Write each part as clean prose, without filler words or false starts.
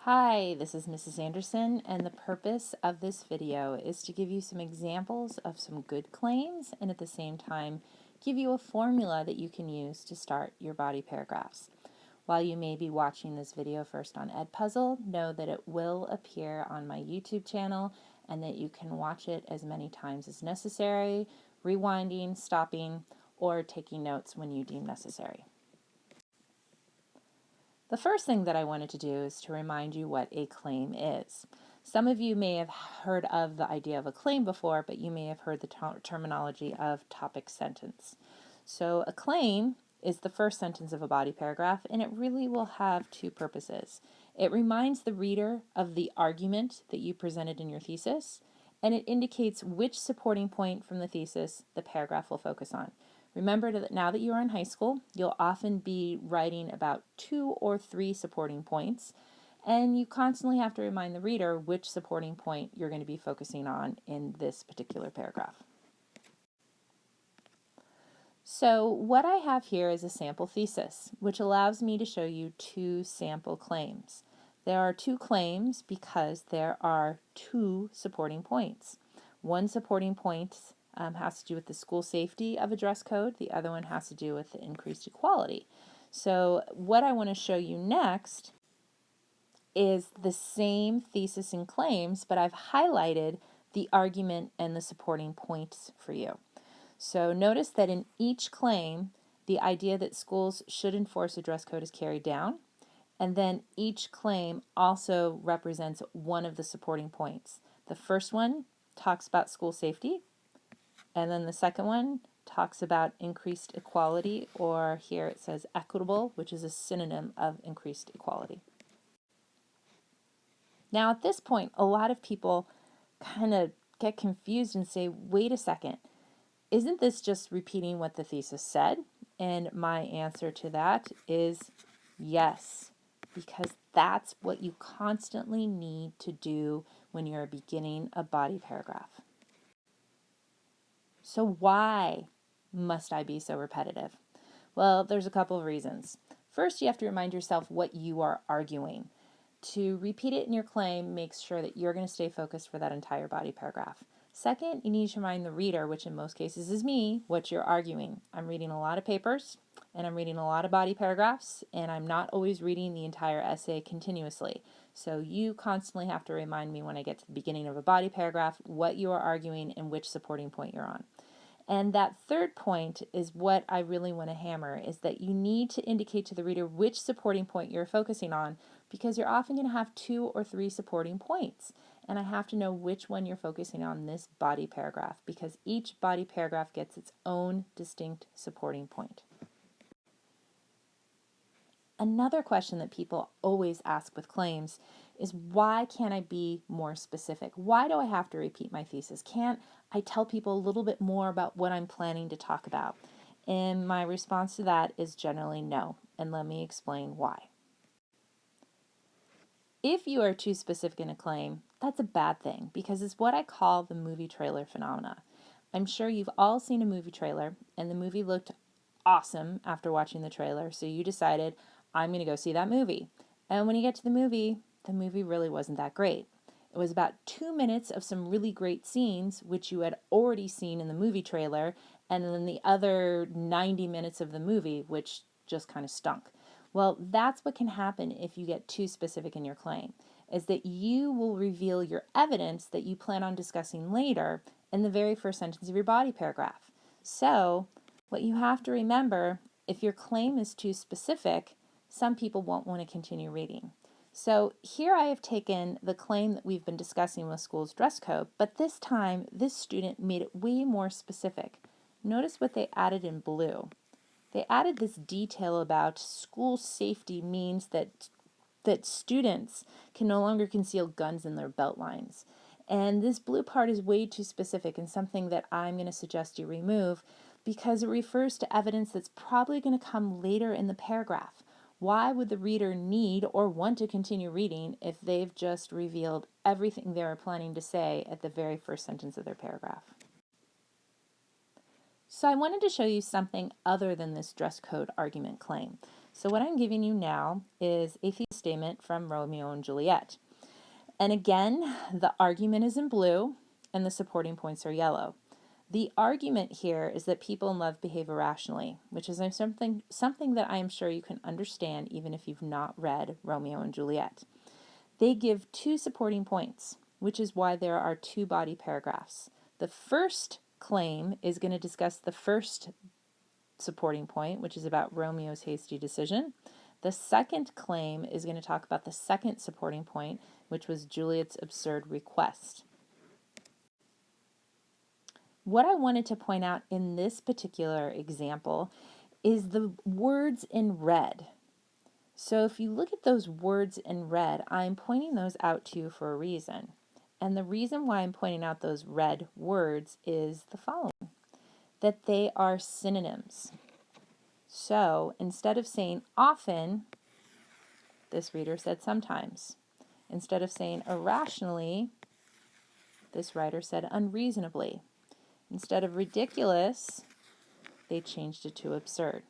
Hi, this is Mrs. Anderson, and the purpose of this video is to give you some examples of some good claims and at the same time give you a formula that you can use to start your body paragraphs. While you may be watching this video first on Edpuzzle, know that it will appear on my YouTube channel and that you can watch it as many times as necessary, rewinding, stopping, or taking notes when you deem necessary. The first thing that I wanted to do is to remind you what a claim is. Some of you may have heard of the idea of a claim before, but you may have heard the terminology of topic sentence. So a claim is the first sentence of a body paragraph, and it really will have two purposes. It reminds the reader of the argument that you presented in your thesis, and it indicates which supporting point from the thesis the paragraph will focus on. Remember that now that you are in high school, you'll often be writing about 2 or 3 supporting points, and you constantly have to remind the reader which supporting point you're going to be focusing on in this particular paragraph. So what I have here is a sample thesis, which allows me to show you 2 sample claims. There are 2 claims because there are 2 supporting points. One supporting point has to do with the school safety of a dress code. The other one has to do with the increased equality. So what I want to show you next is the same thesis and claims, but I've highlighted the argument and the supporting points for you. So notice that in each claim, the idea that schools should enforce a dress code is carried down, and then each claim also represents one of the supporting points. The first one talks about school safety, and then the second one talks about increased equality, or here it says equitable, which is a synonym of increased equality. Now at this point, a lot of people kind of get confused and say, wait a second, isn't this just repeating what the thesis said? And my answer to that is yes, because that's what you constantly need to do when you're beginning a body paragraph. So why must I be so repetitive? Well, there's a couple of reasons. First, you have to remind yourself what you are arguing. To repeat it in your claim makes sure that you're going to stay focused for that entire body paragraph. Second, you need to remind the reader, which in most cases is me, what you're arguing. I'm reading a lot of papers, and I'm reading a lot of body paragraphs, and I'm not always reading the entire essay continuously. So you constantly have to remind me when I get to the beginning of a body paragraph what you are arguing and which supporting point you're on. And that third point is what I really want to hammer, is that you need to indicate to the reader which supporting point you're focusing on, because you're often going to have 2 or 3 supporting points. And I have to know which one you're focusing on this body paragraph, because each body paragraph gets its own distinct supporting point. Another question that people always ask with claims is, why can't I be more specific? Why do I have to repeat my thesis? Can't I tell people a little bit more about what I'm planning to talk about? And my response to that is generally no, and let me explain why. If you are too specific in a claim, that's a bad thing, because it's what I call the movie trailer phenomena. I'm sure you've all seen a movie trailer, and the movie looked awesome after watching the trailer, so you decided, I'm going to go see that movie. And when you get to the movie really wasn't that great. It was about 2 minutes of some really great scenes, which you had already seen in the movie trailer, and then the other 90 minutes of the movie, which just kind of stunk. Well, that's what can happen if you get too specific in your claim, is that you will reveal your evidence that you plan on discussing later in the very first sentence of your body paragraph. So, what you have to remember, if your claim is too specific, some people won't want to continue reading. So here I have taken the claim that we've been discussing with school's dress code, but this time this student made it way more specific. Notice what they added in blue. They added this detail about school safety means that students can no longer conceal guns in their belt lines. And this blue part is way too specific and something that I'm going to suggest you remove, because it refers to evidence that's probably going to come later in the paragraph. Why would the reader need or want to continue reading if they've just revealed everything they were planning to say at the very first sentence of their paragraph? So I wanted to show you something other than this dress code argument claim. So what I'm giving you now is a thesis statement from Romeo and Juliet. And again, the argument is in blue and the supporting points are yellow. The argument here is that people in love behave irrationally, which is something that I am sure you can understand even if you've not read Romeo and Juliet. They give two supporting points, which is why there are two body paragraphs. The first claim is going to discuss the first supporting point, which is about Romeo's hasty decision. The second claim is going to talk about the second supporting point, which was Juliet's absurd request. What I wanted to point out in this particular example is the words in red. So if you look at those words in red, I'm pointing those out to you for a reason. And the reason why I'm pointing out those red words is the following, that they are synonyms. So instead of saying often, this reader said sometimes. Instead of saying irrationally, this writer said unreasonably. Instead of ridiculous, they changed it to absurd.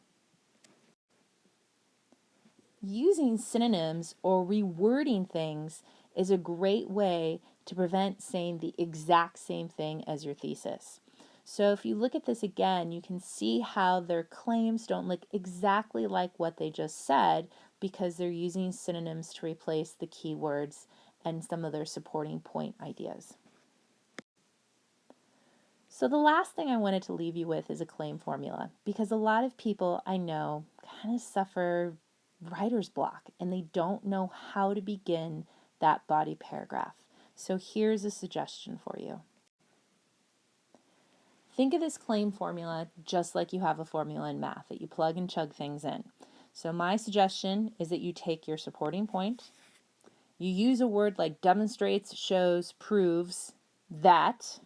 Using synonyms or rewording things is a great way to prevent saying the exact same thing as your thesis. So if you look at this again, you can see how their claims don't look exactly like what they just said because they're using synonyms to replace the keywords and some of their supporting point ideas. So the last thing I wanted to leave you with is a claim formula, because a lot of people I know kind of suffer writer's block and they don't know how to begin that body paragraph. So here's a suggestion for you. Think of this claim formula just like you have a formula in math that you plug and chug things in. So my suggestion is that you take your supporting point, you use a word like demonstrates, shows, proves, that,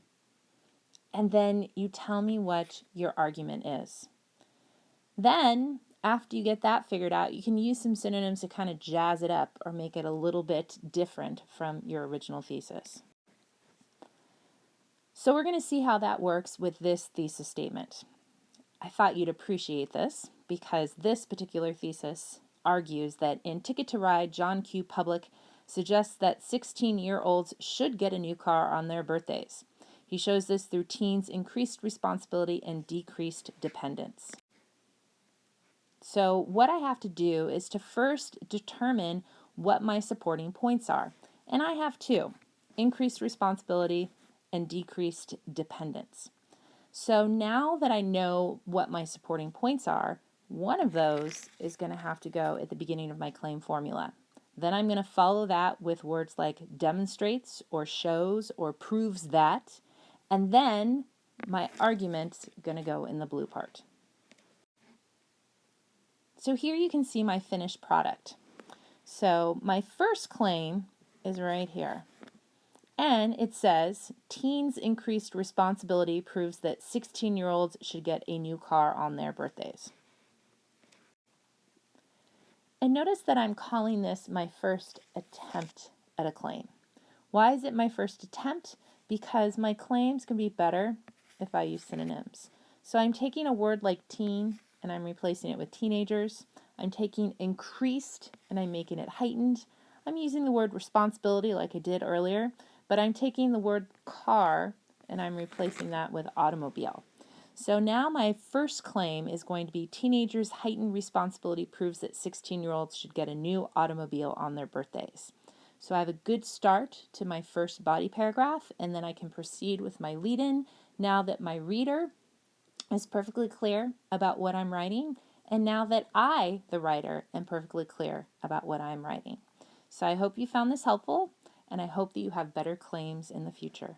and then you tell me what your argument is. Then, after you get that figured out, you can use some synonyms to kind of jazz it up or make it a little bit different from your original thesis. So we're going to see how that works with this thesis statement. I thought you'd appreciate this because this particular thesis argues that in Ticket to Ride, John Q. Public suggests that 16-year-olds should get a new car on their birthdays. He shows this through teens' increased responsibility and decreased dependence. So what I have to do is to first determine what my supporting points are. And I have two, increased responsibility and decreased dependence. So now that I know what my supporting points are, one of those is going to have to go at the beginning of my claim formula. Then I'm going to follow that with words like demonstrates or shows or proves that. And then my argument's going to go in the blue part. So here you can see my finished product. So my first claim is right here. And it says, teens' increased responsibility proves that 16-year-olds should get a new car on their birthdays. And notice that I'm calling this my first attempt at a claim. Why is it my first attempt? Because my claims can be better if I use synonyms. So I'm taking a word like teen and I'm replacing it with teenagers. I'm taking increased and I'm making it heightened. I'm using the word responsibility like I did earlier, but I'm taking the word car and I'm replacing that with automobile. So now my first claim is going to be teenagers' heightened responsibility proves that 16-year-olds should get a new automobile on their birthdays. So I have a good start to my first body paragraph, and then I can proceed with my lead-in now that my reader is perfectly clear about what I'm writing, and now that I, the writer, am perfectly clear about what I'm writing. So I hope you found this helpful, and I hope that you have better claims in the future.